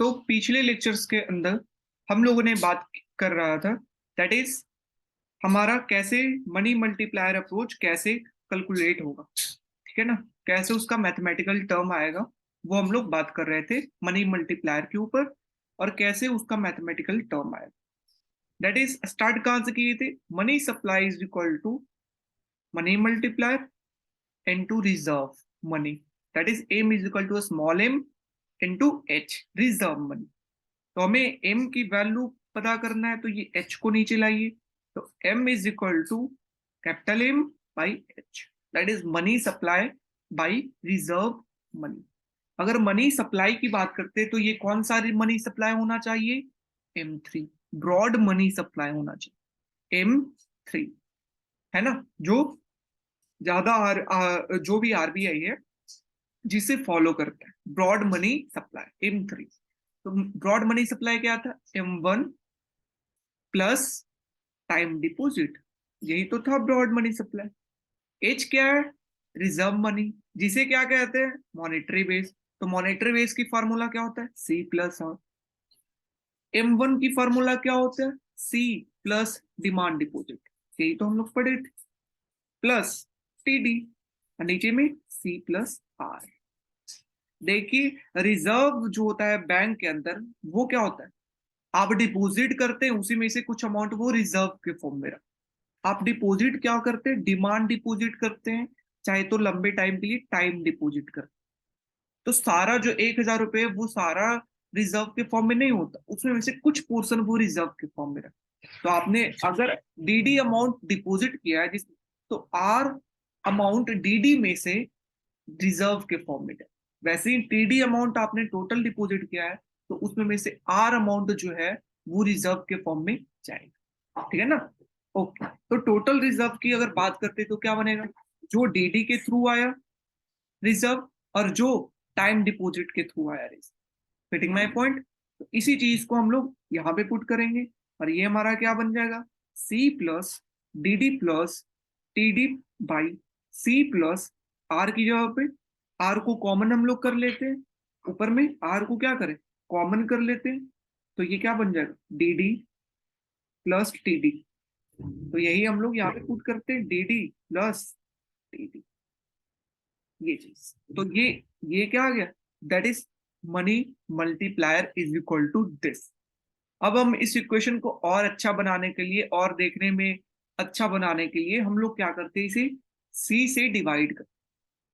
तो पिछले लेक्चर्स के अंदर हम लोगों ने बात कर रहा था, दैट इज हमारा कैसे मनी मल्टीप्लायर अप्रोच कैसे कैलकुलेट होगा, ठीक है ना, कैसे उसका मैथमेटिकल टर्म आएगा, वो हम लोग बात कर रहे थे मनी मल्टीप्लायर के ऊपर, और कैसे उसका मैथमेटिकल टर्म आएगा। दैट इज स्टार्ट कहां से किए थे, money supply is equal to money multiplier into reserve money, that is M is equal to small m into h, reserve money. तो हमें m की वैल्यू पता करना है, तो ये h को नीचे लाइए, तो m is equal to capital M by h, that is money supply by reserve money. अगर मनी सप्लाई की बात करते हैं तो ये कौन सा मनी सप्लाई होना चाहिए, M3, ब्रॉड मनी सप्लाई होना चाहिए M3, है ना, जो ज्यादा जो भी RBI है जिसे फॉलो करता है, ब्रॉड मनी सप्लाई M3। तो ब्रॉड मनी सप्लाई क्या था, M1 प्लस टाइम डिपॉजिट, यही तो था ब्रॉड मनी सप्लाई। एच क्या है, रिजर्व मनी, जिसे क्या कहते हैं, मॉनेटरी बेस। तो मॉनेटरी बेस की फॉर्मूला क्या होता है, सी प्लस आर। M1 की फॉर्मूला क्या होता है, सी प्लस डिमांड डिपॉजिट, यही तो हम लोग पढ़े थे, प्लस टीडी, नीचे में सी प्लस आर। देखिए रिजर्व जो होता है बैंक के अंदर, वो क्या होता है, आप डिपॉजिट करते हैं उसी में से कुछ अमाउंट वो रिजर्व के फॉर्म में रखा। आप डिपॉजिट क्या करते हैं, डिमांड डिपॉजिट करते हैं, चाहे तो लंबे टाइम के लिए टाइम डिपॉजिट करते हैं। तो सारा जो 1,000 रुपए है वो सारा रिजर्व के फॉर्म में नहीं होता, उसमें से कुछ पोर्शन वो रिजर्व के फॉर्म में रखा। तो आपने अगर डीडी अमाउंट डिपॉजिट किया है जिस, तो आर अमाउंट डीडी में से रिजर्व के फॉर्म में है। वैसे ही टीडी अमाउंट आपने टोटल डिपॉजिट किया है, तो उसमें में से आर अमाउंट जो है वो रिजर्व के फॉर्म में जाएगा, ठीक है ना। ओके, तो टोटल रिजर्व की अगर बात करते तो क्या बनेगा, जो डीडी के थ्रू आया रिजर्व, और जो टाइम डिपॉजिट के थ्रू आया रिजर्व। Fitting my point. तो इसी चीज को हम लोग यहाँ पे पुट करेंगे, और ये हमारा क्या बन जाएगा, C plus D plus T by C plus R की जगह पे आर को कॉमन हम लोग कर लेते हैं, ऊपर में आर को क्या करें, कॉमन कर लेते हैं, तो ये क्या बन जाएगा, डी प्लस टी। तो यही हम लोग यहाँ पे पुट करते हैं, डी प्लस टी, ये चीज। तो ये क्या आ गया, that is money multiplier is equal to this. अब हम इस इक्वेशन को और अच्छा बनाने के लिए और देखने में अच्छा बनाने के लिए हम लोग क्या करते हैं, इसे सी से डिवाइड कर,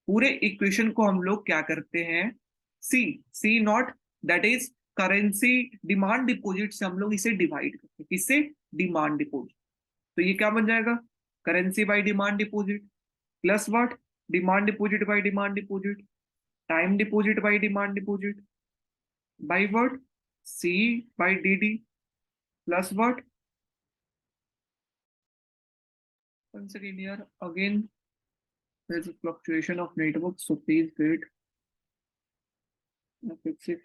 पूरे इक्वेशन को हम लोग क्या करते हैं, C C not, that is currency demand deposit से हम लोग इसे डिवाइड करते हैं, किससे, डिमांड डिपॉजिट। तो ये क्या बन जाएगा, currency by demand deposit plus what, demand deposit by demand deposit, time deposit by demand deposit by what, C by D plus what. once again here again there's a fluctuation of network, so please wait, I'll fix it.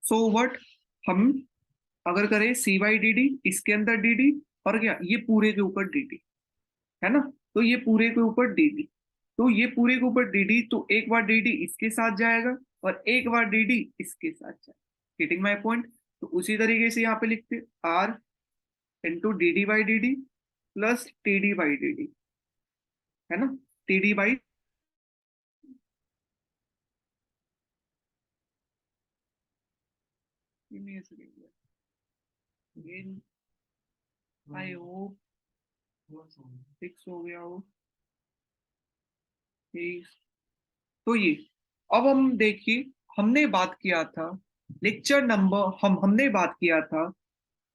so what, हम अगर करें सी by D इसके अंदर D, और क्या ये पूरे के ऊपर डी, है ना, तो ये पूरे के ऊपर डी, तो ये पूरे के ऊपर डी, तो एक बार डी इसके साथ जाएगा और एक बार डी इसके साथ जाएगा, गेटिंग माई पॉइंट। तो उसी तरीके से यहाँ पे लिखते R into D by D plus T by D, है ना, T by, I hope fix हो गया हो। तो ये अब हम देखिए, हमने बात किया था लेक्चर नंबर, हमने बात किया था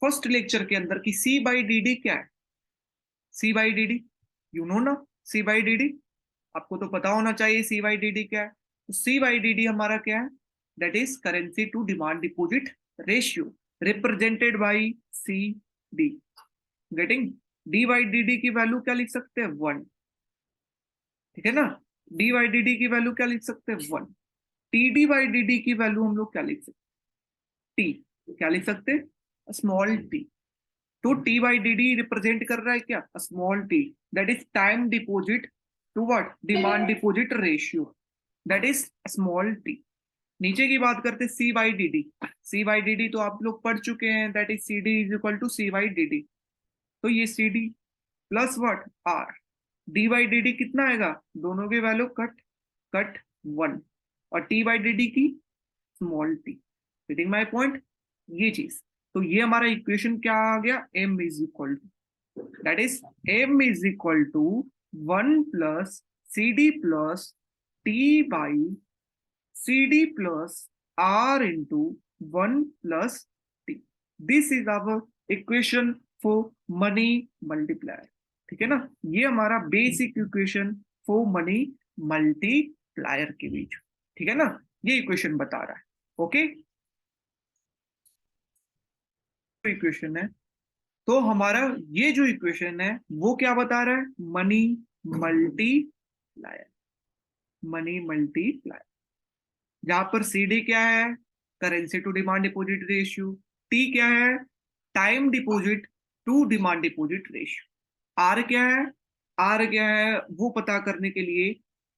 फर्स्ट लेक्चर के अंदर कि सी बाई डी क्या है, सी बाई डी, यू नो ना, सी बाई डी आपको तो पता होना चाहिए सी बाई डी क्या है। तो सी बाई डी हमारा क्या है, that is currency to demand deposit ratio represented by C D, getting. D by D की वैल्यू क्या लिख सकते हैं, 1, ठीक है ना, डी बाई डी की वैल्यू क्या लिख सकते हैं, 1। टी डी बाई डी की वैल्यू हम लोग क्या लिख सकते हैं, टी, क्या लिख सकते हैं, स्मॉल टी। तो टी बाई डी रिप्रेजेंट कर रहा है क्या, small T, that is time deposit to what, demand deposit ratio. That is small T. नीचे की बात करते C by D D. C by D D तो आप लोग पढ़ चुके हैं, that is C D is equal to C by D D. तो ये C D plus what R, D by D D कितना आएगा, दोनों की वैल्यू कट कट 1, और टी बाई डी डी की small T. Getting my point, ये चीज। तो ये हमारा इक्वेशन क्या आ गया, m is equal to, that is M is equal to 1 plus C D plus T by C D plus R into 1 plus T. This is our equation for money multiplier. ठीक है ना, ये हमारा basic equation for money multiplier के बीच। ठीक है ना, ये इक्वेशन बता रहा है। ओके, इक्वेशन है, तो हमारा ये जो इक्वेशन है वो क्या बता रहा है, मनी मल्टीप्लायर। मनी मल्टीप्लायर, जहां पर सीडी क्या है, currency to demand deposit ratio, T क्या है, time deposit to demand deposit ratio, R क्या है, आर क्या है वो पता करने के लिए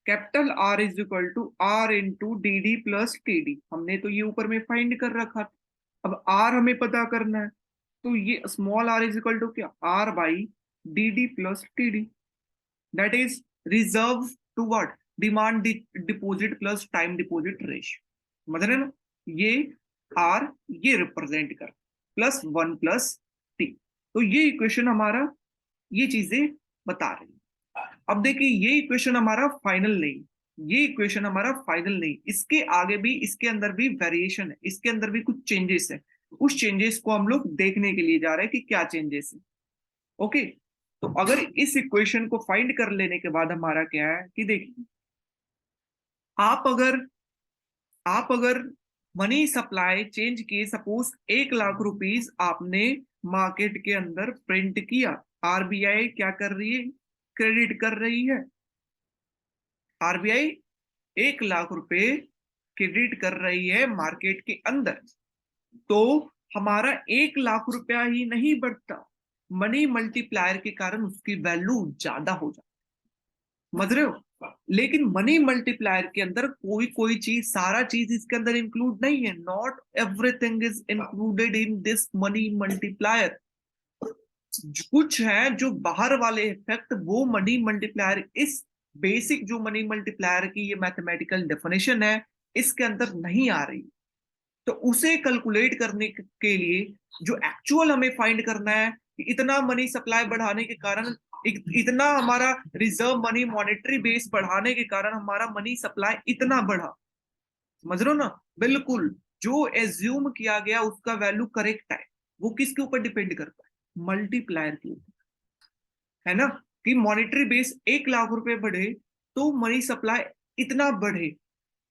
capital R is equal to R into D D plus T D. हमने तो ये ऊपर में फाइंड कर रखा था, अब आर हमें पता करना है, तो ये small R is equal to क्या, R by D D plus T D, that is reserve to what, demand deposit plus time deposit ratio. समझ रहे ना, ये आर ये रिप्रेजेंट कर प्लस 1 प्लस टी। तो ये इक्वेशन हमारा ये चीजें बता रही है। अब देखिए ये इक्वेशन हमारा फाइनल नहीं, ये इक्वेशन हमारा फाइनल नहीं, इसके आगे भी, इसके अंदर भी वेरिएशन है, इसके अंदर भी कुछ चेंजेस है। उस चेंजेस को हम लोग देखने के लिए जा रहे हैं कि क्या चेंजेस है। ओके, तो अगर इस इक्वेशन को फाइंड कर लेने के बाद हमारा क्या है कि देखिए, आप अगर मनी सप्लाई चेंज किए, सपोज 1 लाख रुपीस आपने मार्केट के अंदर प्रिंट किया, आरबीआई क्या कर रही है, क्रेडिट कर रही है। आरबीआई 1 लाख रुपए क्रेडिट कर रही है मार्केट के अंदर, तो हमारा 1 लाख रुपया ही नहीं बढ़ता, मनी मल्टीप्लायर के कारण उसकी वैल्यू ज्यादा हो जाती, समझ रहे हो। लेकिन मनी मल्टीप्लायर के अंदर कोई कोई चीज, सारा चीज इसके अंदर इंक्लूड नहीं है, not everything is included in this money multiplier. कुछ है जो बाहर वाले इफेक्ट, वो मनी मल्टीप्लायर, इस बेसिक जो मनी मल्टीप्लायर की ये मैथमेटिकल डेफिनेशन है इसके अंदर नहीं आ रही। तो उसे कैलकुलेट करने के लिए जो एक्चुअल हमें फाइंड करना है, इतना मनी सप्लाई बढ़ाने के कारण, इतना हमारा रिजर्व मनी मॉनेटरी बेस बढ़ाने के कारण हमारा मनी सप्लाई इतना बढ़ा, समझ रहे हो ना। बिल्कुल जो एज्यूम किया गया उसका वैल्यू करेक्ट है, वो किसके ऊपर डिपेंड करता है, मल्टीप्लायर के ऊपर, है ना। कि मॉनेटरी बेस 1 लाख रुपए बढ़े तो मनी सप्लाई इतना बढ़े,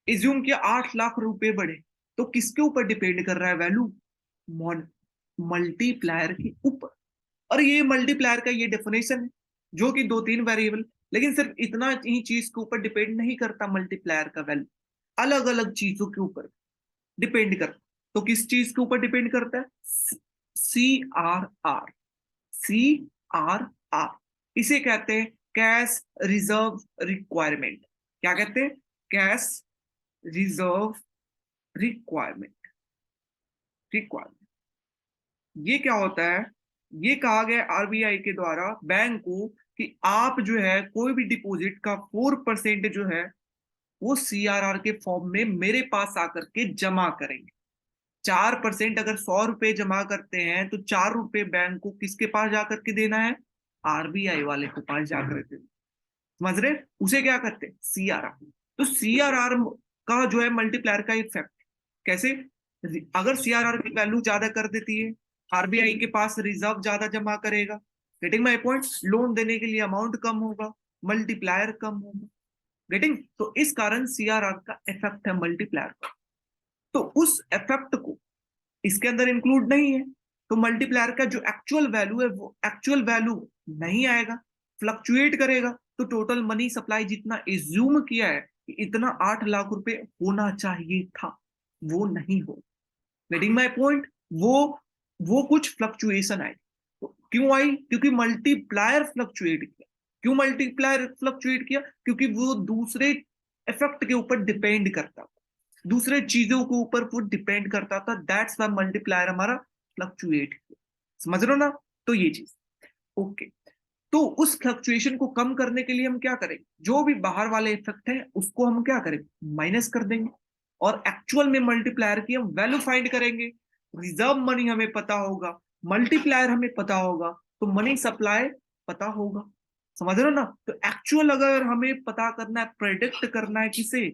एज्यूम किया 8 लाख रुपए बढ़े, तो किसके ऊपर डिपेंड कर रहा है वैल्यू, मल्टीप्लायर के ऊपर। और ये मल्टीप्लायर का ये डेफिनेशन है, जो कि 2-3 वेरिएबल, लेकिन सिर्फ इतना ही चीज के ऊपर डिपेंड नहीं करता मल्टीप्लायर का वैल्यू, अलग अलग चीजों के ऊपर डिपेंड करता। तो किस चीज के ऊपर डिपेंड करता है, C R R, C R R, इसे कहते हैं कैश रिजर्व रिक्वायरमेंट। क्या कहते हैं, कैश रिजर्व रिक्वायरमेंट। ये क्या होता है, ये कहा गया आरबीआई के द्वारा बैंक को कि आप जो है कोई भी डिपॉजिट का 4% जो है वो सीआरआर के फॉर्म में मेरे पास आकर के जमा करेंगे। 4% अगर 100 रुपए जमा करते हैं तो 4 रुपए बैंक को किसके पास जाकर के देना है, आरबीआई वाले के पास जाकर के। समझ रहे, उसे क्या करते हैं, सीआरआर। तो सीआरआर का जो है मल्टीप्लायर का इफेक्ट कैसे, अगर सीआरआर की वैल्यू ज्यादा कर देती है, आरबीआई के पास रिजर्व ज्यादा जमा करेगा, गेटिंग माय पॉइंट, लोन देने के लिए अमाउंट कम होगा, मल्टीप्लायर कम होगा, गेटिंग। तो इस कारण सीआरआर का इफेक्ट है मल्टीप्लायर का, तो उस इफेक्ट को इसके अंदर इंक्लूड नहीं है, तो मल्टीप्लायर का जो एक्चुअल वैल्यू है वो एक्चुअल वैल्यू नहीं आएगा, फ्लक्चुएट करेगा। तो टोटल मनी सप्लाई जितना एज्यूम किया है कि इतना 8 लाख रुपए होना चाहिए था, वो नहीं हो, गेटिंग माय पॉइंट। वो कुछ फ्लक्चुएशन आई, तो क्यों आई, क्योंकि मल्टीप्लायर फ्लक्चुएट किया। क्यों मल्टीप्लायर फ्लक्चुएट किया, क्योंकि वो दूसरे इफेक्ट के ऊपर डिपेंड करता था, दूसरे चीजों के ऊपर वो डिपेंड करता था, दैट्स व्हाई मल्टीप्लायर हमारा फ्लक्चुएट, समझ रहे हो ना। तो ये चीज ओके। तो उस फ्लक्चुएशन को कम करने के लिए हम क्या करेंगे, जो भी बाहर वाले इफेक्ट है उसको हम क्या करेंगे, माइनस कर देंगे, और एक्चुअल में मल्टीप्लायर की हम वैल्यू फाइंड करेंगे। रिजर्व मनी हमें पता होगा, मल्टीप्लायर हमें पता होगा, तो मनी सप्लाई पता होगा, समझ रहे हो ना। तो एक्चुअल अगर हमें पता करना है, प्रेडिक्ट करना है किसे,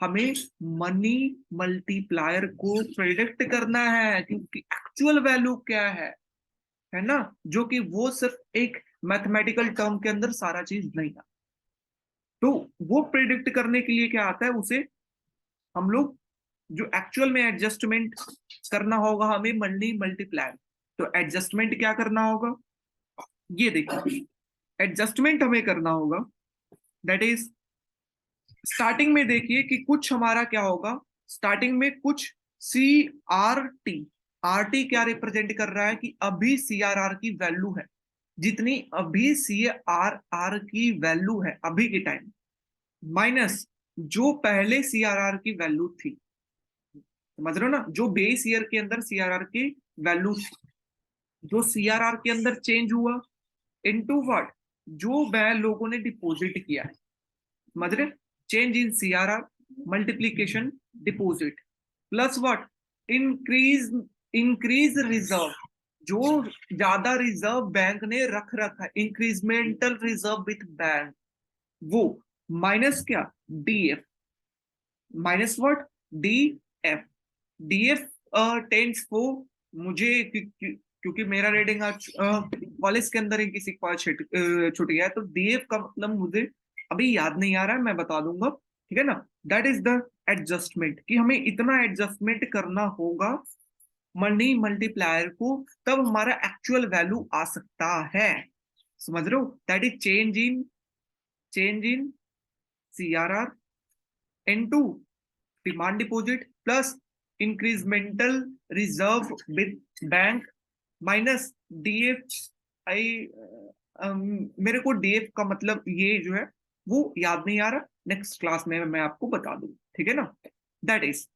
हमें मनी मल्टीप्लायर को प्रेडिक्ट करना है, क्योंकि एक्चुअल वैल्यू क्या है ना, जो कि वो सिर्फ एक मैथमेटिकल टर्म के अंदर सारा चीज नहीं है। तो वो प्रेडिक्ट करने के लिए क्या आता है, उसे हम लोग जो एक्चुअल में एडजस्टमेंट करना होगा हमें मनी मल्टीप्लायर। तो एडजस्टमेंट क्या करना होगा, ये देखिए एडजस्टमेंट हमें करना होगा, दैट इज स्टार्टिंग में देखिए कि कुछ हमारा क्या होगा, स्टार्टिंग में कुछ सी आर टी क्या रिप्रेजेंट कर रहा है कि अभी सी आर आर की वैल्यू है, जितनी अभी सी आर आर की वैल्यू है अभी के टाइम, माइनस जो पहले सी आर आर की वैल्यू थी, समझ रहे हो ना, जो बेस ईयर के अंदर सी आर आर की वैल्यू थी, जो सी आर आर के अंदर चेंज हुआ इनटू व्हाट, जो लोगों ने डिपॉजिट किया है, समझ रहे, change in C R R multiplication deposit plus what, increase increase reserve, जो ज्यादा रिजर्व बैंक ने रख रखा है, इंक्रीजमेंटल रिजर्व विथ बैंक, वो माइनस क्या, DF, minus what, DF, DF टेंस को मुझे क्योंकि मेरा रेटिंग आज कॉलेज के अंदर ही किसी को छूट गया है, तो डीएफ का मतलब मुझे अभी याद नहीं आ रहा है, मैं बता दूंगा, ठीक है ना। दैट इज द एडजस्टमेंट, कि हमें इतना एडजस्टमेंट करना होगा मनी मल्टीप्लायर को, तब हमारा एक्चुअल वैल्यू आ सकता है, समझ रहे हो। That is change in C R R into demand deposit plus incremental reserve with bank minus DF. आई मेरे को डीएफ का मतलब ये जो है वो याद नहीं आ रहा, नेक्स्ट क्लास में मैं आपको बता दूं, ठीक है ना। दैट इज,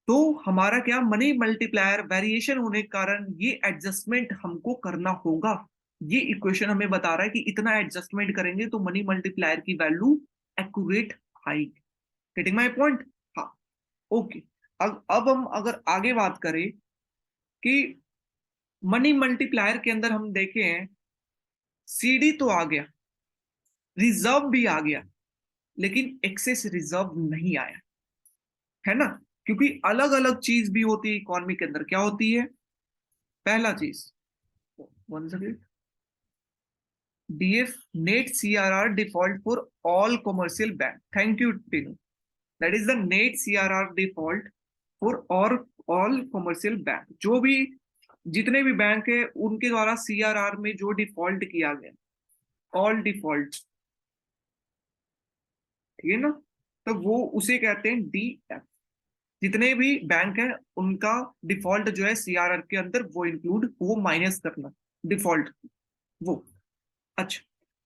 तो हमारा क्या, मनी मल्टीप्लायर वेरिएशन होने के कारण ये एडजस्टमेंट हमको करना होगा, ये इक्वेशन हमें बता रहा है कि इतना एडजस्टमेंट करेंगे तो मनी मल्टीप्लायर की वैल्यू एक्यूरेट आएगी, गेटिंग माय पॉइंट। हाँ ओके। अब हम अगर आगे बात करें कि मनी मल्टीप्लायर के अंदर हम देखें हैं, सीडी तो आ गया, रिजर्व भी आ गया, लेकिन एक्सेस रिजर्व नहीं आया, है ना, क्योंकि अलग अलग चीज भी होती है इकोनॉमी के अंदर, क्या होती है, पहला चीज, one second, DF net CRR default for all commercial bank, thank you Tinu, that is the net CRR default for all commercial bank, जो भी जितने भी बैंक है उनके द्वारा सीआरआर में जो डिफॉल्ट किया गया, ऑल डिफॉल्ट, ठीक है ना, तो वो उसे कहते हैं डीएफ, जितने भी बैंक हैं उनका डिफॉल्ट जो है सीआरआर के अंदर वो इंक्लूड, वो माइनस करना डिफॉल्ट, वो। अच्छा,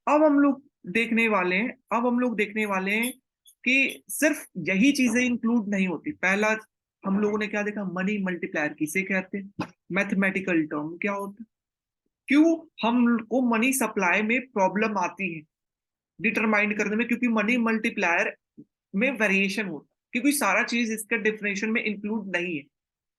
अब हम लोग देखने वाले हैं कि सिर्फ यही चीजें इंक्लूड नहीं होती। पहला हम लोगों ने क्या देखा, मनी मल्टीप्लायर किसे कहते हैं, मैथमेटिकल टर्म क्या होता है, क्यों हमको मनी सप्लाई में प्रॉब्लम आती है डिटरमाइन करने में, क्योंकि मनी मल्टीप्लायर में वेरिएशन होता है, क्योंकि सारा चीज इसके डिफिनेशन में इंक्लूड नहीं है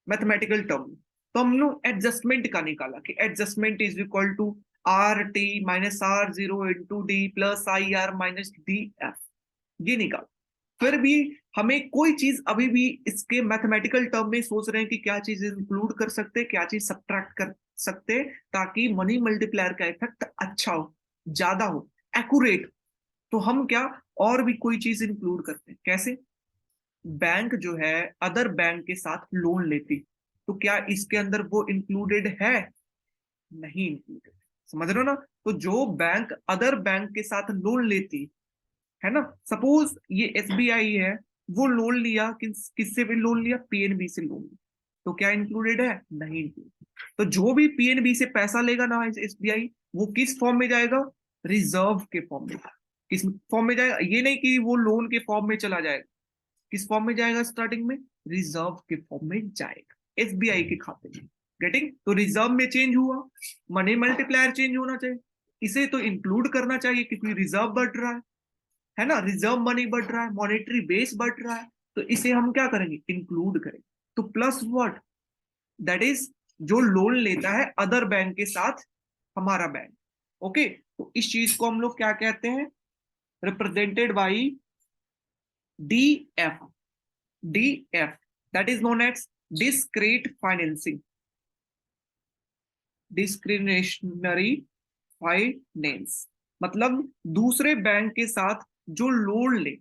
मैथमेटिकल टर्म में। तो हम लोग एडजस्टमेंट का निकाला कि adjustment is equal to R T minus R zero into D plus I R minus D F, ये निकाल। फिर भी हमें कोई चीज अभी भी इसके मैथमेटिकल टर्म में सोच रहे हैं कि क्या चीज इंक्लूड कर सकते हैं, क्या चीज सब्ट्रैक्ट कर सकते हैं, ताकि मनी मल्टीप्लायर का इफेक्ट अच्छा हो, ज्यादा हो, एक्यूरेट। तो हम क्या और भी कोई चीज इंक्लूड करते हैं, कैसे, बैंक जो है अदर बैंक के साथ लोन लेती, तो क्या इसके अंदर वो इंक्लूडेड है, नहीं इंक्लूडेड, समझ रहे हो ना। तो जो बैंक अदर बैंक के साथ लोन लेती है ना, सपोज ये एसबीआई है, वो लोन लिया, किससे भी लोन लिया, पीएनबी से लोन लिया, तो क्या इंक्लूडेड है, नहीं इंक्लूडेड। तो जो भी पीएनबी से पैसा लेगा ना एसबीआई, वो किस फॉर्म में जाएगा, रिजर्व के फॉर्म में, किस फॉर्म में जाएगा, ये नहीं कि वो लोन के फॉर्म में चला जाएगा, किस फॉर्म में जाएगा स्टार्टिंग में, रिजर्व के फॉर्म में जाएगा एसबीआई के खाते में। गेटिंग? तो रिजर्व में चेंज हुआ, मनी मल्टीप्लायर चेंज होना चाहिए, इसे तो इंक्लूड करना चाहिए क्योंकि रिजर्व बढ़ रहा है ना, रिजर्व मनी बढ़ रहा है, मॉनेटरी बेस बढ़ रहा है, तो इसे हम क्या करेंगे, इंक्लूड करेंगे। तो प्लस व्हाट, दैट इज जो लोन लेता है अदर बैंक के साथ हमारा बैंक। ओके, तो इस चीज को हम लोग क्या कहते हैं, represented by DF. DF that is known as discrete financing, discriminationary finance, मतलब दूसरे बैंक के साथ जो लोन ले,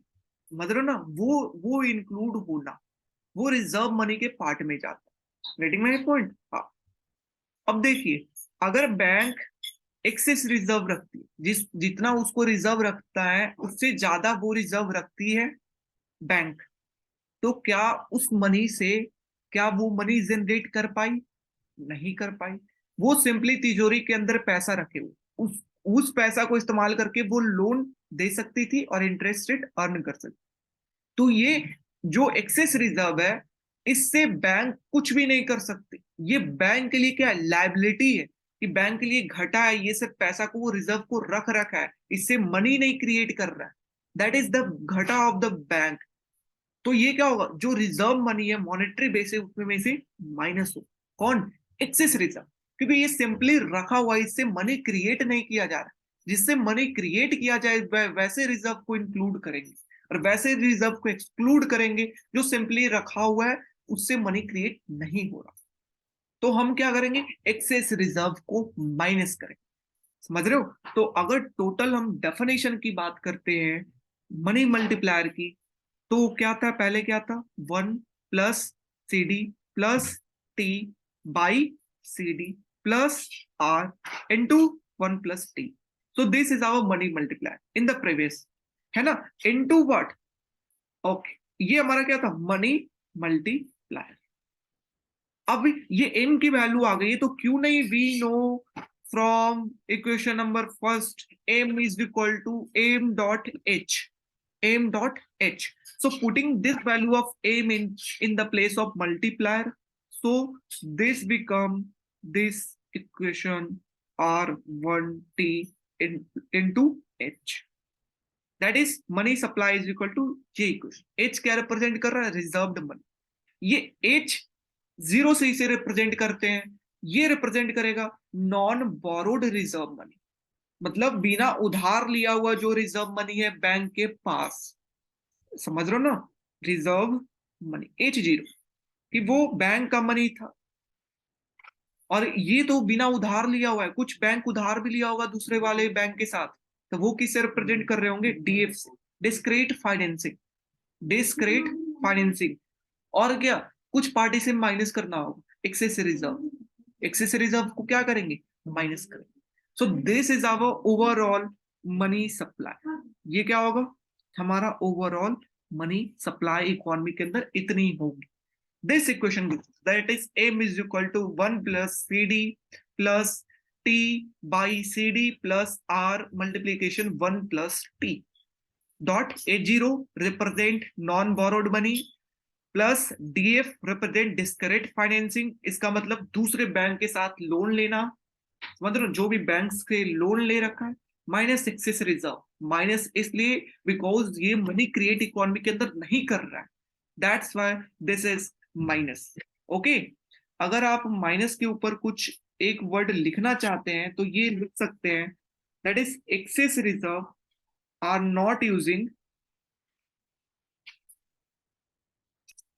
समझ रहे हो ना, वो इंक्लूड होना, वो रिजर्व मनी के पार्ट में जाता है। Getting my point? हाँ। अब देखिए, अगर बैंक एक्सेस रिजर्व रखती है, जितना उसको रिजर्व रखता है उससे ज्यादा वो रिजर्व रखती है बैंक, तो क्या उस मनी से, क्या वो मनी जनरेट कर पाई, नहीं कर पाई। वो सिंपली तिजोरी के अंदर पैसा रखे हुए, उस पैसा को इस्तेमाल करके वो लोन दे सकती थी और इंटरेस्ट रेट अर्न कर सकती। तो ये जो एक्सेस रिजर्व है, इससे बैंक कुछ भी नहीं कर सकते। ये बैंक के लिए क्या है, लायबिलिटी है, कि बैंक के लिए घटा है, ये सिर्फ पैसा को वो रिजर्व को रख रखा है, इससे मनी नहीं क्रिएट कर रहा है। दैट इज द घटा ऑफ द बैंक। तो ये क्या होगा, जो रिजर्व मनी है मॉनेटरी बेसिस में से माइनस हो, कौन, एक्सेस रिजर्व, क्योंकि ये सिंपली रखा हुआ, इससे मनी क्रिएट नहीं किया जा रहा। जिससे मनी क्रिएट किया जाए वैसे रिजर्व को इंक्लूड करेंगे, और वैसे रिजर्व को एक्सक्लूड करेंगे जो सिंपली रखा हुआ है, उससे मनी क्रिएट नहीं हो रहा। तो हम क्या करेंगे, एक्सेस रिजर्व को माइनस करेंगे। समझ रहे हो? तो अगर टोटल हम डेफिनेशन की बात करते हैं मनी मल्टीप्लायर की, तो क्या था, पहले क्या था, 1 + CD + T by CD plus R into 1 + T। So this is our money multiplier in the previous, है ना, इनटू व्हाट, ओके, ये हमारा क्या था, मनी मल्टीप्लायर। अब ये m की वैल्यू आ गई है, तो क्यों नहीं, we know from equation number first, m is equal to m.h, m.h. So putting this value of m in the place of multiplier, so this become this equation R1T into h, that is money supply is equal to j equation। h क्या represent कर रहा है, reserved money. ये h zero से इसे represent करते हैं, ये रिप्रेजेंट करेगा नॉन बोरोड रिजर्व मनी, मतलब बिना उधार लिया हुआ जो रिजर्व मनी है बैंक के पास। समझ रहे हो ना, रिजर्व मनी H0, कि वो बैंक का मनी था, और ये तो बिना उधार लिया हुआ है, कुछ बैंक उधार भी लिया होगा दूसरे वाले बैंक के साथ, तो वो किससे रिप्रेजेंट कर रहे होंगे, डीएफ से, डिस्क्रीट फाइनेंसिंग, डिस्क्रीट फाइनेंसिंग। और क्या, कुछ पार्टी से माइनस करना होगा, एक्सेस रिजर्व, एक्सेस रिजर्व को क्या करेंगे, माइनस करेंगे। So this is our overall money supply. ये क्या होगा, हमारा ओवरऑल मनी सप्लाई इकोनॉमी के अंदर इतनी होगी। This equation that is m is equal to 1 + CD + T by CD + R multiplication 1 + T dot H0 represent non borrowed money plus DF represent discrete financing. इसका मतलब दूसरे बैंक के साथ loan लेना, मतलब जो भी बैंक से लोन ले रखा है, माइनस एक्सेस रिजर्व, माइनस इसलिए बिकॉज ये मनी क्रिएट इकोनॉमी के अंदर नहीं कर रहा है, that's why this is minus. Okay, अगर आप माइनस के ऊपर कुछ एक वर्ड लिखना चाहते हैं तो ये लिख सकते हैं, that is excess reserve are not using,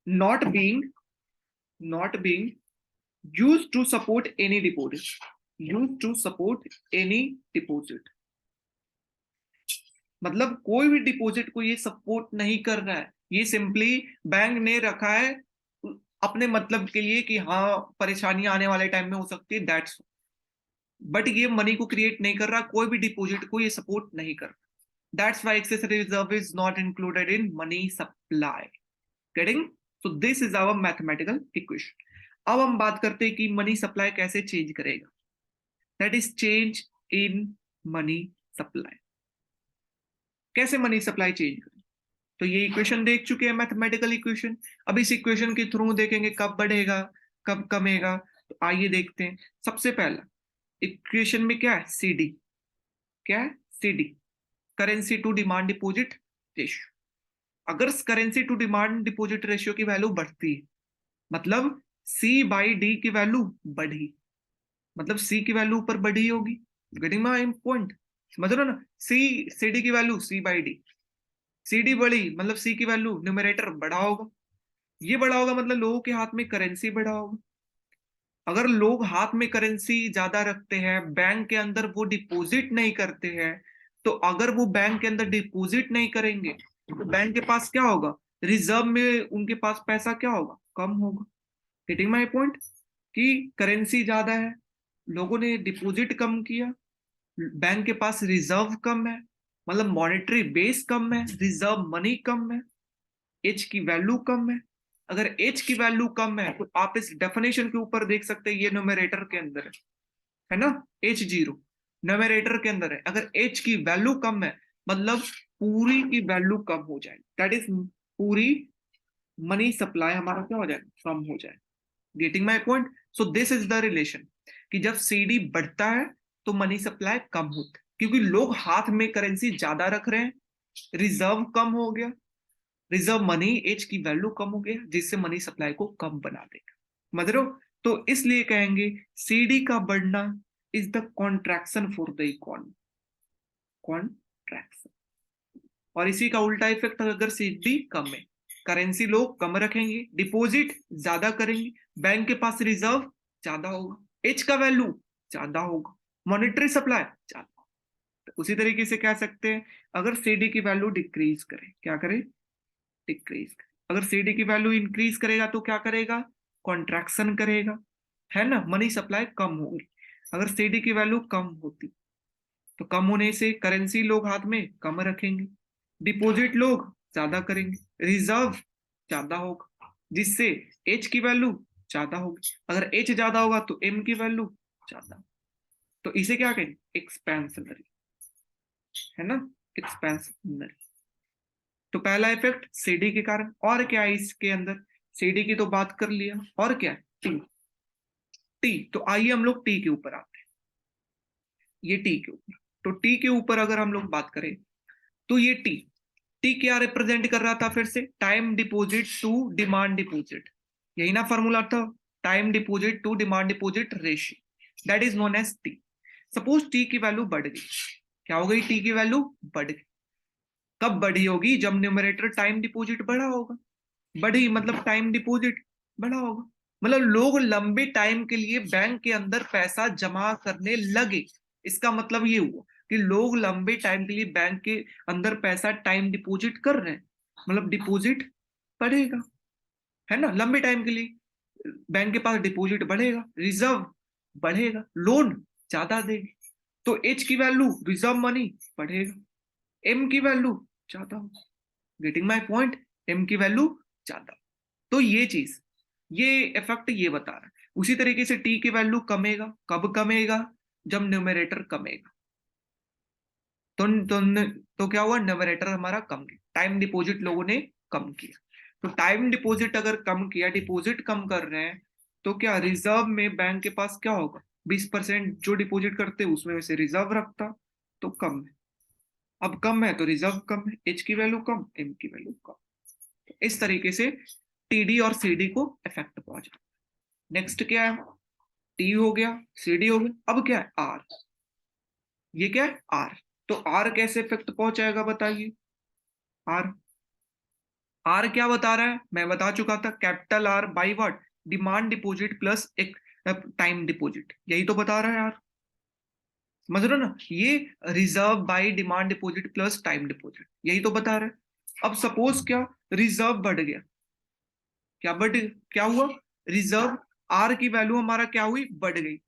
not being not being used to support any deposit, used to support any deposit, मतलब कोई भी डिपॉजिट को ये सपोर्ट नहीं कर रहा है, ये सिंपली बैंक ने रखा है अपने मतलब के लिए कि हाँ परेशानी आने वाले टाइम में हो सकती है, दैट्स, बट ये मनी को क्रिएट नहीं कर रहा, कोई भी डिपॉजिट को ये सपोर्ट नहीं कर रहा, that's why excess reserve is not included in money supply. Getting? So this is our mathematical equation. अब हम बात करते हैं कि मनी सप्लाई कैसे चेंज करेगा, that is change in money supply. कैसे मनी सप्लाई चेंज करें? तो ये इक्वेशन देख चुके हैं, मैथमेटिकल इक्वेशन। अब इस इक्वेशन के थ्रू देखेंगे कब बढ़ेगा कब कमेगा। तो आइए देखते हैं। सबसे पहला इक्वेशन में क्या है, सीडी। क्या है, CD, currency to demand deposit ratio. अगर currency to demand deposit ratio की वैल्यू बढ़ती है, मतलब सी बाई डी की वैल्यू बढ़ी, मतलब सी की वैल्यू ऊपर बढ़ी होगी। Getting my point? समझ रहे हो ना? सी डी की value C by D, C D बढ़ी मतलब सी की वैल्यू न्यूमरेटर बढ़ा होगा। ये बढ़ा होगा मतलब लोगों के हाथ में करेंसी बढ़ा होगा। अगर लोग हाथ में करेंसी ज्यादा रखते हैं, बैंक के अंदर वो डिपॉजिट नहीं करते हैं, तो अगर वो बैंक के अंदर डिपॉजिट नहीं करेंगे तो बैंक के पास क्या होगा, रिजर्व में उनके पास पैसा क्या होगा, कम होगा। Getting my point? कि करेंसी ज्यादा है, लोगों ने डिपॉजिट कम किया, बैंक के पास रिजर्व कम है, मतलब मॉनेटरी बेस कम है, रिजर्व मनी कम है, एच की वैल्यू कम है। अगर एच की वैल्यू कम है तो आप इस डेफिनेशन के ऊपर देख सकते हैं, ये न्यूमरेटर के अंदर है ना, एच जीरो न्यूमरेटर के अंदर है। अगर एच की वैल्यू कम है मतलब पूरी की वैल्यू कम हो जाएगी, दैट इज पूरी मनी सप्लाई हमारा क्या हो जाएगा, कम हो जाएगा। Getting my point? So this is the relation कि जब सीडी बढ़ता है तो मनी सप्लाई कम होता है, क्योंकि लोग हाथ में करेंसी ज्यादा रख रहे हैं, रिजर्व कम हो गया, रिजर्व मनी एच की वैल्यू कम हो गया, जिससे मनी सप्लाई को कम बना देगा। समझ रहे हो? तो इसलिए कहेंगे सीडी का बढ़ना is the contraction for the economy, contraction. और इसी का उल्टा इफेक्ट, अगर सीडी कम है, करेंसी लोग कम रखेंगे, डिपॉजिट ज्यादा करेंगे, बैंक के पास रिजर्व ज्यादा होगा, एच का वैल्यू ज्यादा होगा, मॉनेटरी सप्लाई ज्यादा। तो उसी तरीके से कह सकते हैं, अगर सीडी की वैल्यू डिक्रीज करे, क्या करे, डिक्रीज। अगर सीडी की वैल्यू इंक्रीज करेगा तो क्या करेगा, कॉन्ट्रैक्शन करेगा, है ना, मनी सप्लाई कम होगी। अगर सीडी की वैल्यू कम होती तो कम होने से करेंसी लोग हाथ में कम रखेंगे, डिपॉजिट लोग ज्यादा करेंगे, रिजर्व ज्यादा होगा, जिससे एच की वैल्यू ज्यादा होगी। अगर एच ज्यादा होगा तो एम की वैल्यू ज्यादा। तो इसे क्या कहेंगे, एक्सपेंशनरी, है ना, एक्सपेंशनरी। तो पहला इफेक्ट सीडी के कारण। और क्या है इसके अंदर, सीडी की तो बात कर लिया, और क्या है, टी। टी, तो आइए हम लोग टी के ऊपर आते हैं। ये टी के ऊपर, तो टी के ऊपर अगर हम लोग बात करें तो ये टी, टी क्या रिप्रेजेंट कर रहा था, फिर से time deposit to demand deposit, यही ना फॉर्मूला था, time deposit to demand deposit ratio, that is known as T. Suppose T की वैल्यू बढ़ गई, क्या हो गई, टी की वैल्यू बढ़ गई। कब बढ़ी होगी, जब न्यूमरेटर टाइम डिपॉजिट बढ़ा होगा, बढ़ी मतलब टाइम डिपॉजिट बढ़ा होगा, मतलब लोग लंबे टाइम के लिए बैंक के अंदर पैसा जमा करने लगे। इसका मतलब ये हुआ कि लोग लंबे टाइम के लिए बैंक के अंदर पैसा टाइम डिपॉजिट कर रहे हैं, मतलब डिपॉजिट बढ़ेगा, है ना, लंबे टाइम के लिए बैंक के पास डिपॉजिट बढ़ेगा, रिजर्व बढ़ेगा, लोन ज्यादा देंगे, तो एच की वैल्यू रिजर्व मनी बढ़ेगा, एम की वैल्यू ज्यादा होगा। Getting my point? एम की वैल्यू ज्यादा। तो ये चीज, ये इफेक्ट ये बता रहा है। उसी तरीके से टी की वैल्यू कमेगा, कब कमेगा, जब न्यूमरेटर कमेगा। तो तो क्या हुआ, न्यूमरेटर हमारा कम गया, टाइम डिपॉजिट लोगों ने कम किया। तो टाइम डिपॉजिट अगर कम किया, डिपॉजिट कम कर रहे हैं, तो क्या रिजर्व में बैंक के पास क्या होगा, 20% जो डिपॉजिट करते उसमें से रिजर्व रखता, तो कम है। अब कम है तो रिजर्व कम है, एच की वैल्यू कम, एम की वैल्यू कम। इस तरीके से टीडी और सीडी को इफेक्ट पहुंचा। नेक्स्ट क्या है, टी हो गया, सीडी हो गया, अब क्या है, आर। ये क्या है, आर। तो आर कैसे इफेक्ट पहुंचाएगा बताइए। आर, आर क्या बता रहा है, मैं बता चुका था, capital R by what, demand deposit plus एक टाइम डिपॉजिट, यही तो बता रहा है यार। समझ रहे हो ना, ये reserve by demand deposit plus time deposit, यही तो बता रहा है। अब सपोज क्या, रिजर्व बढ़ गया, क्या बढ़, क्या हुआ, रिजर्व, आर की वैल्यू हमारा क्या हुई, बढ़ गई।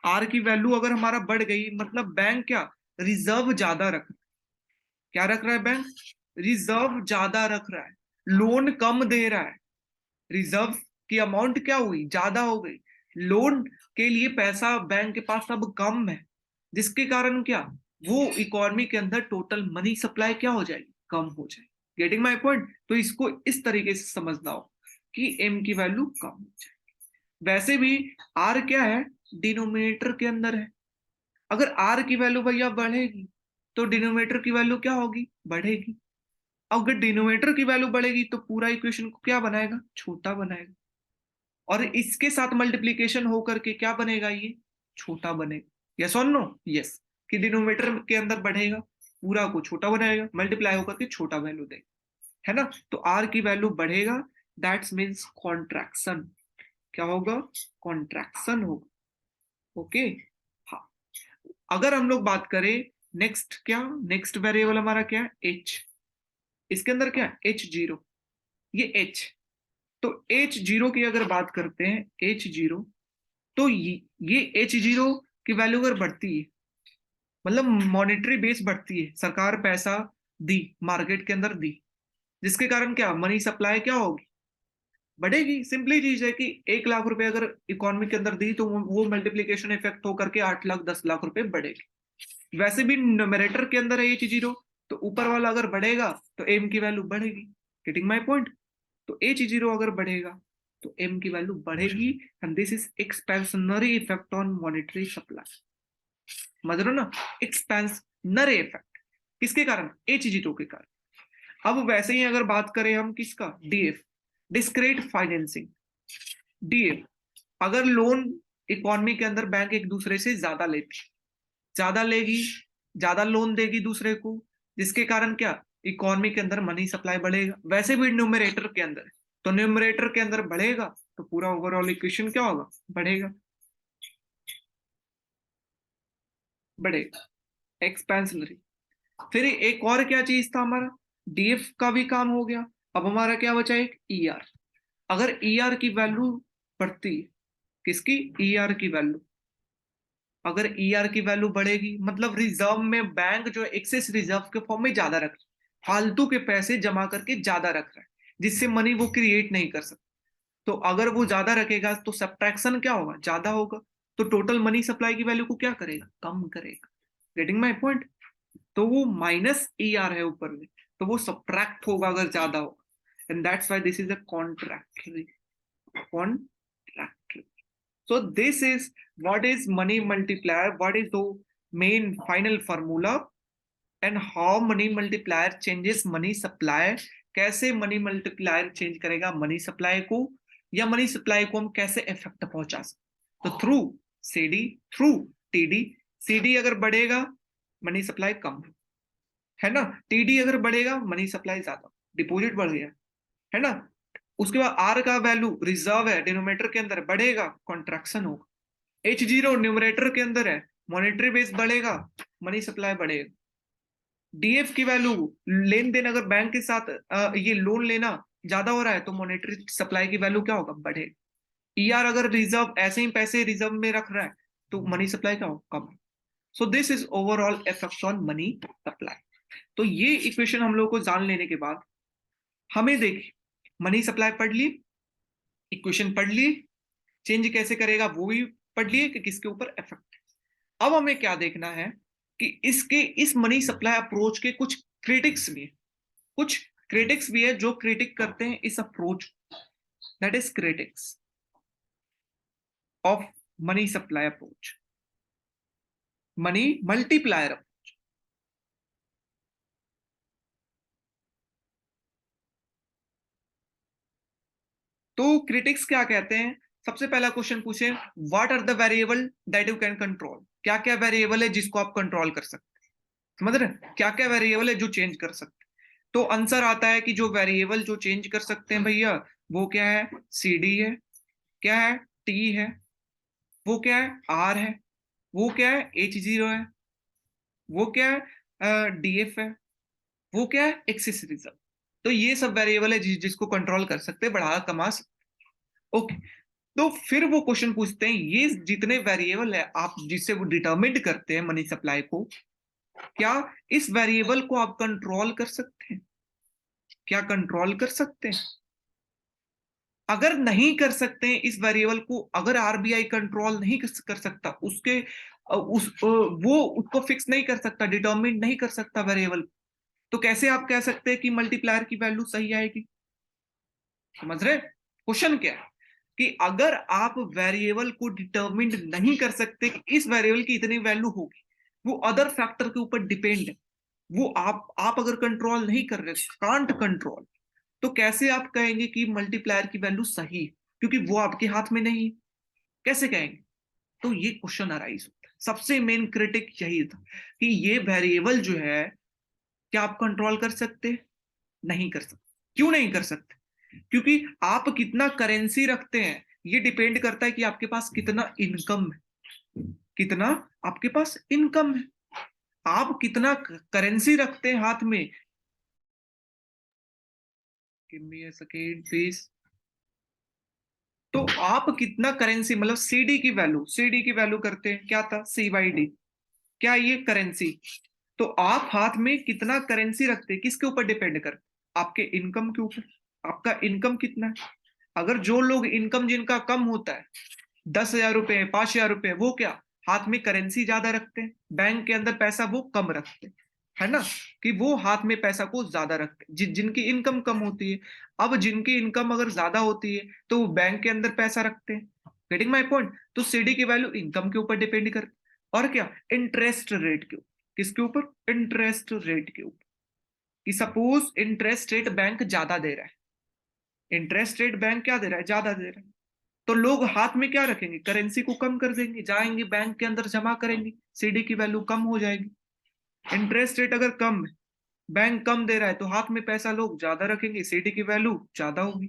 आर की वैल्यू अगर हमारा बढ़ गई मतलब बैंक क्या, रिजर्व ज्यादा रख, क्या रख रहा है बैंक, रिजर्व ज्यादा रख रहा है, लोन कम दे रहा है, रिजर्व की अमाउंट क्या हुई, ज्यादा हो गई, लोन के लिए पैसा बैंक के पास अब कम है, जिसके कारण क्या, वो इकोनॉमी के अंदर टोटल मनी सप्लाई क्या हो जाएगी, कम हो जाएगी। Getting my point? तो इसको इस तरीके से समझना हो कि एम की वैल्यू कम हो जाएगी। वैसे भी आर क्या है, डिनोमिनेटर के अंदर है। अगर आर की वैल्यू भैया बढ़ेगी तो डिनोमिनेटर की वैल्यू क्या होगी, बढ़ेगी। अगर डिनोमिनेटर की वैल्यू बढ़ेगी तो पूरा इक्वेशन को क्या बनाएगा, छोटा बनाएगा। और इसके साथ मल्टीप्लीकेशन होकर के क्या बनेगा, ये छोटा बनेगा। यस और नो? यस, कि डिनोमिनेटर के अंदर बढ़ेगा, पूरा को छोटा बनाएगा, मल्टीप्लाई होकर के छोटा वैल्यू देगा, है ना। तो आर की वैल्यू बढ़ेगा, दैट्स मीन्स कॉन्ट्रैक्शन। क्या होगा, कॉन्ट्रैक्शन होगा। ओके, हाँ। अगर हम लोग बात करें नेक्स्ट, क्या नेक्स्ट वेरिएबल हमारा क्या है, एच। इसके अंदर क्या है, एच जीरो, ये एच। तो एच जीरो की अगर बात करते हैं, एच जीरो, तो ये एच जीरो की वैल्यू अगर बढ़ती है, मतलब मॉनेटरी बेस बढ़ती है, सरकार पैसा दी, मार्केट के अंदर दी, जिसके कारण क्या मनी सप्लाई क्या होगी, बढ़ेगी। सिंपली चीज है कि 1 लाख रुपए अगर इकोनॉमी के अंदर दी तो वो मल्टीप्लीकेशन इफेक्ट होकर के 8 लाख 10 लाख रुपए बढ़ेगी। वैसे भी न्यूमरेटर के अंदर है एच जीरो, तो ऊपर वाला अगर बढ़ेगा तो एम की वैल्यू बढ़ेगी। Getting my point? तो एच जीरो अगर बढ़ेगा तो एम की वैल्यू बढ़ेगी, and this is expansionary effect on monetary supply. समझ रहे हो ना, एक्सपेंशनरी इफेक्ट किसके कारण, एच जीरो के कारण। अब वैसे ही अगर बात करें हम किसका, डीएफ, डिस्क्रीट फाइनेंसिंग। डीएफ, अगर लोन इकोनॉमी के अंदर बैंक एक दूसरे से ज्यादा लेती, ज्यादा लेगी, ज्यादा लोन देगी दूसरे को, जिसके कारण क्या इकोनॉमी के अंदर मनी सप्लाई बढ़ेगा। वैसे भी न्यूमरेटर के अंदर, तो न्यूमरेटर के अंदर बढ़ेगा तो पूरा ओवरऑल इक्वेशन क्या होगा, बढ़ेगा, बढ़ेगा, एक्सपेंशनरी। फिर एक और क्या चीज था हमारा, डीएफ का भी काम हो गया। अब हमारा क्या बचा, एक ईआर। अगर ईआर की वैल्यू बढ़ती है, किसकी, ईआर की वैल्यू, अगर ईआर की वैल्यू बढ़ेगी मतलब रिजर्व में बैंक जो एक्सेस रिजर्व के फॉर्म में ज्यादा रख रहा है, फालतू के पैसे जमा करके ज्यादा रख रहा है, जिससे मनी वो क्रिएट नहीं कर सकता। तो अगर वो ज्यादा रखेगा तो सब्ट्रैक्शन क्या होगा, ज्यादा होगा। तो टोटल मनी सप्लाई की वैल्यू को क्या करेगा, कम करेगा। Getting my point? तो वो माइनस ई आर है ऊपर में, तो वो सब्ट्रैक्ट होगा अगर ज्यादा होगा, and that's why this is a contractory, contractory. So this is what is money multiplier, what is the main final formula, and how money multiplier changes money supply। कैसे मनी मल्टीप्लायर चेंज करेगा money supply को, या money supply को हम कैसे effect पहुंचा सकते। तो through CD, through TD. CD अगर बढ़ेगा मनी सप्लाई कम है ना, टीडी अगर बढ़ेगा मनी सप्लाई ज्यादा, डिपॉजिट बढ़ गया, है ना। उसके बाद आर का वैल्यू रिजर्व है, डिनोमिनेटर के अंदर बढ़ेगा, कॉन्ट्रैक्शन होगा। एच जीरो न्यूमरेटर के अंदर है, मॉनेटरी बेस बढ़ेगा, मनी सप्लाई बढ़ेगा। डीएफ की वैल्यू, लेन देन अगर बैंक के साथ ये लोन लेना ज्यादा हो रहा है तो मॉनेटरी सप्लाई की वैल्यू क्या होगा, बढ़ेगा। ईआर अगर रिजर्व ऐसे ही पैसे रिजर्व में रख रहा है तो मनी सप्लाई क्या होगा, कम। So this is overall effect on money supply. तो ये इक्वेशन हम लोग को जान लेने के बाद हमें देखिए, मनी सप्लाई पढ़ ली, इक्वेशन पढ़ ली, चेंज कैसे करेगा वो भी पढ़ लिए कि किसके ऊपर इफेक्ट। अब हमें क्या देखना है कि इसके इस मनी सप्लाई अप्रोच के कुछ क्रिटिक्स भी है, कुछ क्रिटिक्स भी है जो क्रिटिक करते हैं इस approach, that is critics of money supply approach, money multiplier. तो क्रिटिक्स क्या कहते हैं, सबसे पहला क्वेश्चन पूछे, what are the variable that you can control. क्या क्या वेरिएबल है जिसको आप कंट्रोल कर सकते हैं, समझ रहे, क्या क्या वेरिएबल है जो चेंज कर सकते हैं। तो आंसर आता है कि जो वेरिएबल जो चेंज कर सकते हैं भैया, वो क्या है, सी डी है, क्या है, टी है, वो क्या है, आर है, वो क्या है, एच जीरो है, वो क्या है, डी एफ है, वो क्या है, एक्सिस रिजर्व। तो ये सब वेरिएबल है जिसको कंट्रोल कर सकते हैं, बढ़ा कमा सकते। ओके, तो फिर वो क्वेश्चन पूछते हैं, ये जितने वेरिएबल है आप जिससे वो डिटरमिन करते हैं मनी सप्लाई को, क्या इस वेरिएबल को आप कंट्रोल कर सकते हैं, क्या कंट्रोल कर सकते हैं। अगर नहीं कर सकते हैं इस वेरिएबल को, अगर आरबीआई कंट्रोल नहीं कर सकता, उसके वो उसको फिक्स नहीं कर सकता, डिटर्मिन नहीं कर सकता वेरिएबल। तो कैसे आप कह सकते हैं कि मल्टीप्लायर की वैल्यू सही आएगी? समझ रहे क्वेश्चन क्या है? कि अगर आप वेरिएबल को डिटर्मिन नहीं कर सकते कि इस वेरिएबल की इतनी वैल्यू होगी, वो अदर फैक्टर के ऊपर डिपेंड है, वो आप अगर कंट्रोल नहीं कर रहे, कांट कंट्रोल, तो कैसे आप कहेंगे कि मल्टीप्लायर की वैल्यू सही? क्योंकि वो आपके हाथ में नहीं, कैसे कहेंगे? तो ये क्वेश्चन अराइज होता है। सबसे मेन क्रिटिक यही था कि ये वेरिएबल जो है, क्या आप कंट्रोल कर सकते? नहीं कर सकते। क्यों नहीं कर सकते? क्योंकि आप कितना करेंसी रखते हैं ये डिपेंड करता है कि आपके पास कितना इनकम है, कितना आपके पास इनकम है। आप कितना करेंसी रखते हैं हाथ में, give me a second please. तो आप कितना करेंसी, मतलब सीडी की वैल्यू करते हैं, क्या था? CYD, क्या ये करेंसी? तो आप हाथ में कितना करेंसी रखते हैं किसके ऊपर डिपेंड कर? आपके इनकम के ऊपर। आपका इनकम कितना है? अगर जो लोग इनकम जिनका कम होता है, 10,000 रुपए, 5,000 रुपए, वो क्या हाथ में करेंसी ज्यादा रखते हैं, बैंक के अंदर पैसा वो कम रखते हैं, है ना? कि वो हाथ में पैसा को ज्यादा रखते हैं जिनकी इनकम कम होती है। अब जिनकी इनकम अगर ज्यादा होती है तो वो बैंक के अंदर पैसा रखते हैं। Getting my point? तो सीडी की वैल्यू इनकम के ऊपर डिपेंड करती है, और क्या, इंटरेस्ट रेट के ऊपर। किसके ऊपर? इंटरेस्ट रेट के ऊपर। कि सपोज इंटरेस्ट रेट बैंक ज्यादा दे रहा है, इंटरेस्ट रेट बैंक क्या दे रहा है? ज्यादा दे रहा है, तो लोग हाथ में क्या रखेंगे? करेंसी को कम कर देंगे, जाएंगे बैंक के अंदर जमा करेंगे, सीडी की वैल्यू कम हो जाएगी। इंटरेस्ट रेट अगर कम है, बैंक कम दे रहा है, तो हाथ में पैसा लोग ज्यादा रखेंगे, सीडी की वैल्यू ज्यादा होगी।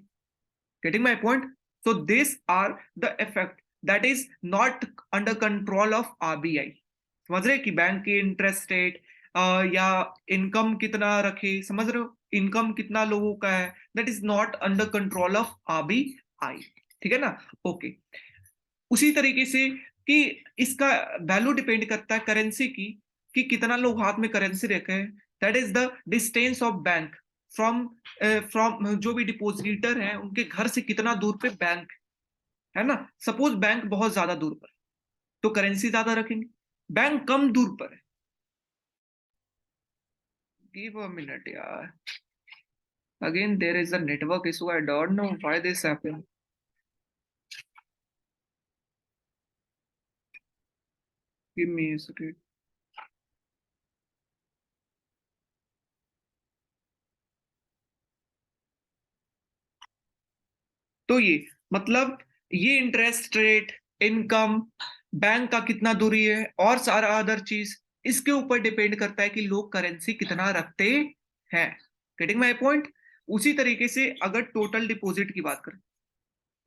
Getting my point? So this are the effect that is not under control of RBI. समझ रहे कि बैंक की इंटरेस्ट रेट या इनकम कितना रखे, समझ रहे हो? इनकम कितना लोगों का है, that is not under control of RBI. ठीक है ना? ओके। उसी तरीके से कि इसका वैल्यू डिपेंड करता है करेंसी की, कि कितना लोग हाथ में करेंसी रखे हैं। That is the distance of bank from from जो भी डिपोजिटर है उनके घर से कितना दूर पे बैंक है ना? सपोज बैंक बहुत ज्यादा दूर पर, तो करेंसी ज्यादा रखेंगे। बैंक कम दूर पर है, गिव अ मिनट यार, again there is a network issue, I don't know why this happen, give me a second. तो ये मतलब ये इंटरेस्ट रेट, इनकम, बैंक का कितना दूरी है, और सारा अदर चीज इसके ऊपर डिपेंड करता है कि लोग करेंसी कितना रखते हैं। Getting my point? उसी तरीके से अगर टोटल डिपॉजिट की बात करें,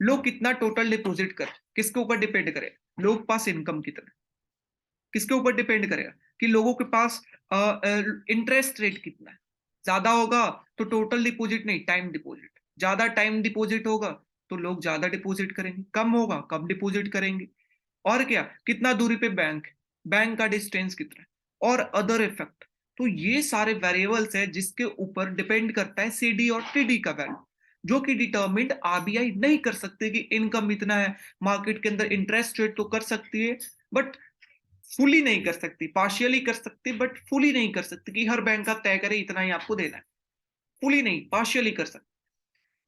लोग कितना टोटल डिपॉजिट करें, किसके ऊपर डिपेंड करे? लोग पास इनकम कितना, किसके ऊपर डिपेंड करेगा? कि लोगों के पास इंटरेस्ट रेट कितना है। ज्यादा होगा तो टोटल डिपॉजिट नहीं, टाइम डिपॉजिट, ज्यादा टाइम डिपॉजिट होगा तो लोग ज्यादा डिपॉजिट करेंगे, कम होगा कम डिपॉजिट करेंगे। और क्या, कितना दूरी पे बैंक, बैंक का डिस्टेंस कितना है, और अदर इफेक्ट। तो ये सारे वेरिएबल्स है जिसके ऊपर डिपेंड करता है सीडी और टीडी का वैल्यू, जो कि डिटर्मिंड आरबीआई नहीं कर सकते कि इनकम इतना है। मार्केट के अंदर इंटरेस्ट रेट तो कर सकती है, बट फुली नहीं कर सकती, पार्शियली कर सकती, बट फुली नहीं कर सकती कि हर बैंक का तय करे इतना ही आपको देना है। फुली नहीं, पार्शियली कर सकते।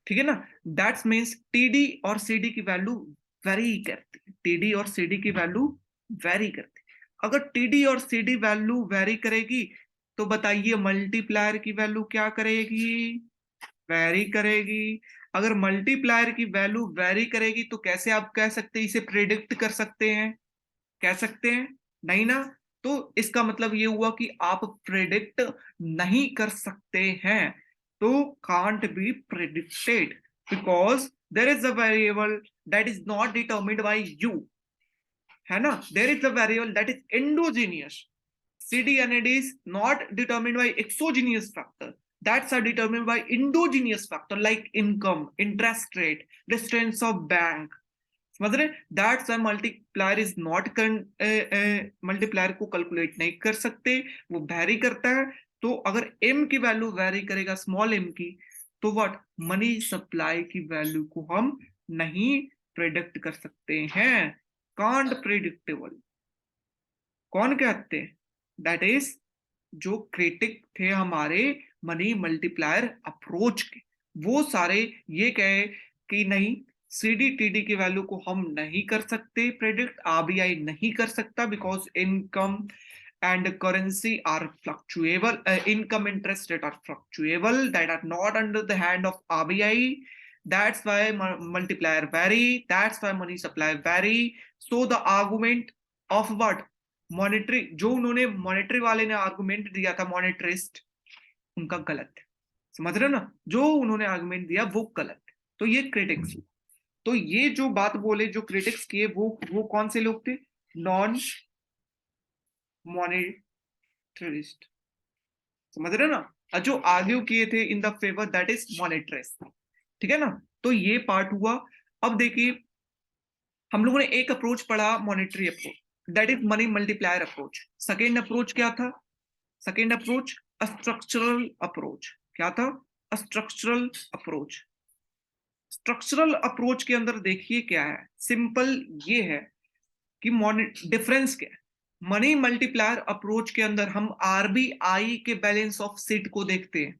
ठीक है ना? दैट्स मीन्स टीडी और सीडी की वैल्यू वेरी करती है, टीडी और सीडी की वैल्यू वेरी करती है। अगर टीडी और सीडी वैल्यू वेरी करेगी, तो बताइए मल्टीप्लायर की वैल्यू क्या करेगी? वेरी करेगी। अगर मल्टीप्लायर की वैल्यू वेरी करेगी तो कैसे आप कह सकते हैं, इसे प्रिडिक्ट कर सकते हैं? कह सकते हैं? नहीं ना। तो इसका मतलब ये हुआ कि आप प्रेडिक्ट नहीं कर सकते हैं। तो can't be predicted because there is a variable that is not determined by you, है ना? There is a variable that is endogenous. CD and AD is not determined by exogenous factor. That's are determined by endogenous factor like income, interest rate, distance of bank. समझ रहे? That's multiplier is not multiplier को calculate नहीं कर सकते, वो very करता है। तो अगर m की वैल्यू वेरी करेगा, स्मॉल m की, तो व्हाट, मनी सप्लाई की वैल्यू को हम नहीं प्रेडिक्ट कर सकते हैं, कांट प्रेडिक्टेबल। कौन कहते हैं? दैट इज जो क्रिटिक थे हमारे मनी मल्टीप्लायर अप्रोच के, वो सारे ये कहे कि नहीं, सीडीटीडी की वैल्यू को हम नहीं कर सकते प्रेडिक्ट, आरबीआई नहीं कर सकता, because income and currency are fluctuable, income interest rate are fluctuable, that are not under the hand of RBI. That's why multiplier vary, that's why money supply vary. So the argument of what monetary, जो उन्होंने monetary वाले ने argument दिया था मॉनेटरिस्ट, उनका गलत है। समझ रहे हो ना, जो उन्होंने आर्गुमेंट दिया वो गलत है। तो ये क्रिटिक्स, तो ये जो बात बोले जो क्रिटिक्स किए वो कौन से लोग थे? Non monetarist. समझ रहे हो ना, जो आर्ग्यू किए थे in the favour that is monetarist. ठीक है ना, तो ये पार्ट हुआ। अब देखिए हम लोगों ने एक अप्रोच पढ़ा monetary approach, that is money multiplier approach. Second approach क्या था? Second approach structural approach. क्या था? Structural approach. स्ट्रक्चरल अप्रोच के अंदर देखिए क्या है, सिंपल ये है कि डिफरेंस क्या है। मनी मल्टीप्लायर अप्रोच के अंदर हम आरबीआई के बैलेंस ऑफ सीट को देखते हैं।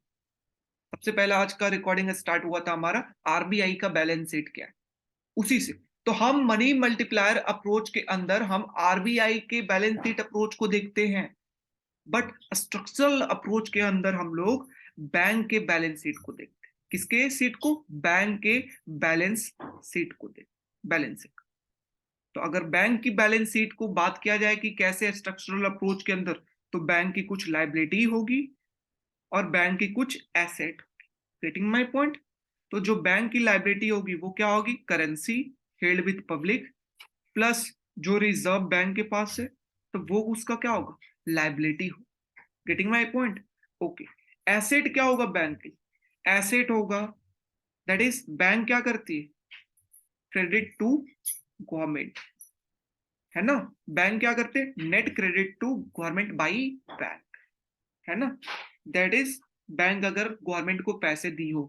सबसे पहला आज का रिकॉर्डिंग स्टार्ट हुआ था हमारा आरबीआई का बैलेंस शीट क्या है, उसी से। तो हम मनी मल्टीप्लायर अप्रोच के अंदर हम आरबीआई के बैलेंस शीट अप्रोच को देखते हैं, बट स्ट्रक्चरल अप्रोच के अंदर हम लोग बैंक के बैलेंस शीट को देखते हैं। किसके सीट को? बैंक के बैलेंस शीट को देखते, बैलेंस शीट। तो अगर बैंक की बैलेंस शीट को बात किया जाए कि कैसे स्ट्रक्चरल अप्रोच के अंदर, तो बैंक की कुछ लाइबिलिटी होगी और बैंक की कुछ एसेट। Getting my point? तो जो बैंक की लाइबिलिटी होगी वो क्या होगी? Currency held with public, plus जो रिजर्व बैंक के पास है, तो वो उसका क्या होगा? लाइबिलिटी हो। Getting my point? Okay. Asset क्या होगा बैंक की? एसेट होगा दैट इज बैंक क्या करती है? क्रेडिट टू गवर्नमेंट, है ना। बैंक क्या करते हैं? Net credit to government by bank, है ना। दैट इज बैंक अगर गवर्नमेंट को पैसे दी हो